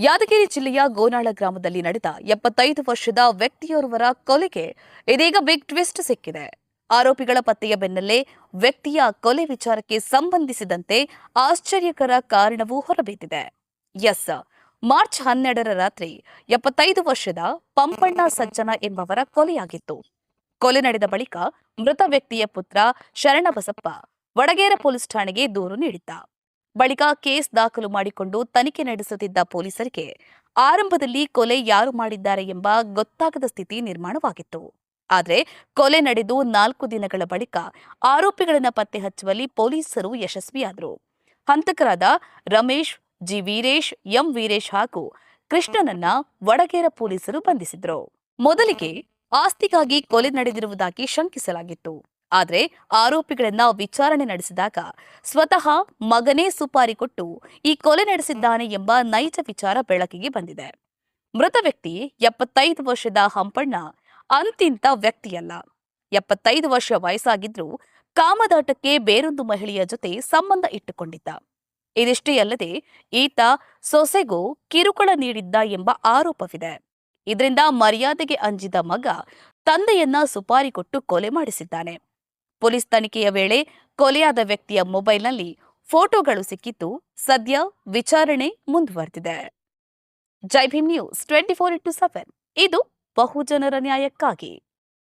ಯಾದಗಿರಿ ಜಿಲ್ಲೆಯ ಗೋನಾಳ ಗ್ರಾಮದಲ್ಲಿ ನಡೆದ 75 ವರ್ಷದ ವ್ಯಕ್ತಿಯೋರ್ವರ ಕೊಲೆಗೆ ಇದೀಗ ಬಿಗ್ ಟ್ವಿಸ್ಟ್ ಸಿಕ್ಕಿದೆ. ಆರೋಪಿಗಳ ಪತ್ತೆಯ ಬೆನ್ನಲ್ಲೇ ವ್ಯಕ್ತಿಯ ಕೊಲೆ ವಿಚಾರಕ್ಕೆ ಸಂಬಂಧಿಸಿದಂತೆ ಆಶ್ಚರ್ಯಕರ ಕಾರಣವೂ ಹೊರಬಿದ್ದಿದೆ. ಎಸ್, ಮಾರ್ಚ್ 12ರ ರಾತ್ರಿ 75 ವರ್ಷದ ಪಂಪಣ್ಣ ಸಜ್ಜನ ಎಂಬವರ ಕೊಲೆಯಾಗಿತ್ತು. ಕೊಲೆ ನಡೆದ ಬಳಿಕ ಮೃತ ವ್ಯಕ್ತಿಯ ಪುತ್ರ ಶರಣಬಸಪ್ಪ ವಡಗೇರ ಪೊಲೀಸ್ ಠಾಣೆಗೆ ದೂರು ನೀಡಿದ್ದ. ಬಳಿಕ ಕೇಸ್ ದಾಖಲು ಮಾಡಿಕೊಂಡು ತನಿಖೆ ನಡೆಸುತ್ತಿದ್ದ ಪೊಲೀಸರಿಗೆ ಆರಂಭದಲ್ಲಿ ಕೊಲೆ ಯಾರು ಮಾಡಿದ್ದಾರೆ ಎಂಬ ಗೊತ್ತಾಗದ ಸ್ಥಿತಿ ನಿರ್ಮಾಣವಾಗಿತ್ತು. ಆದರೆ ಕೊಲೆ ನಡೆದು 4 ದಿನಗಳ ಬಳಿಕ ಆರೋಪಿಗಳನ್ನು ಪತ್ತೆ ಹಚ್ಚುವಲ್ಲಿ ಪೊಲೀಸರು ಯಶಸ್ವಿಯಾದರು. ಹಂತಕರಾದ ರಮೇಶ್, ಜಿ ವೀರೇಶ್, ಎಂ ವೀರೇಶ್ ಹಾಗೂ ಕೃಷ್ಣನನ್ನ ವಡಗೇರ ಪೊಲೀಸರು ಬಂಧಿಸಿದ್ರು. ಮೊದಲಿಗೆ ಆಸ್ತಿಗಾಗಿ ಕೊಲೆ ನಡೆದಿರುವುದಾಗಿ ಶಂಕಿಸಲಾಗಿತ್ತು. ಆದರೆ ಆರೋಪಿಗಳನ್ನ ವಿಚಾರಣೆ ನಡೆಸಿದಾಗ ಸ್ವತಃ ಮಗನೇ ಸುಪಾರಿ ಕೊಟ್ಟು ಈ ಕೊಲೆ ನಡೆಸಿದ್ದಾನೆ ಎಂಬ ನೈಜ ವಿಚಾರ ಬೆಳಕಿಗೆ ಬಂದಿದೆ. ಮೃತ ವ್ಯಕ್ತಿ 75 ವರ್ಷದ ಹಂಪಣ್ಣ ಅಂತಿಂತ ವ್ಯಕ್ತಿಯಲ್ಲ. 75 ವರ್ಷ ವಯಸ್ಸಾಗಿದ್ರೂ ಕಾಮದಾಟಕ್ಕೆ ಬೇರೊಂದು ಮಹಿಳೆಯ ಜೊತೆ ಸಂಬಂಧ ಇಟ್ಟುಕೊಂಡಿದ್ದ. ಇದಿಷ್ಟೇ ಅಲ್ಲದೆ ಈತ ಸೊಸೆಗೂ ಕಿರುಕುಳ ನೀಡಿದ್ದ ಎಂಬ ಆರೋಪವಿದೆ. ಇದರಿಂದ ಮರ್ಯಾದೆಗೆ ಅಂಜಿದ ಮಗ ತಂದೆಯನ್ನ ಸುಪಾರಿ ಕೊಟ್ಟು ಕೊಲೆ ಮಾಡಿಸಿದ್ದಾನೆ. ಪೊಲೀಸ್ ತನಿಖೆಯ ವೇಳೆ ಕೊಲೆಯಾದ ವ್ಯಕ್ತಿಯ ಮೊಬೈಲ್ನಲ್ಲಿ ಫೋಟೋಗಳು ಸಿಕ್ಕಿದ್ದು ಸದ್ಯ ವಿಚಾರಣೆ ಮುಂದುವರೆದಿದೆ. ಜೈ ಭೀಮ್ ನ್ಯೂಸ್ 24x7 ಇದು ಬಹುಜನರ ನ್ಯಾಯಕ್ಕಾಗಿ.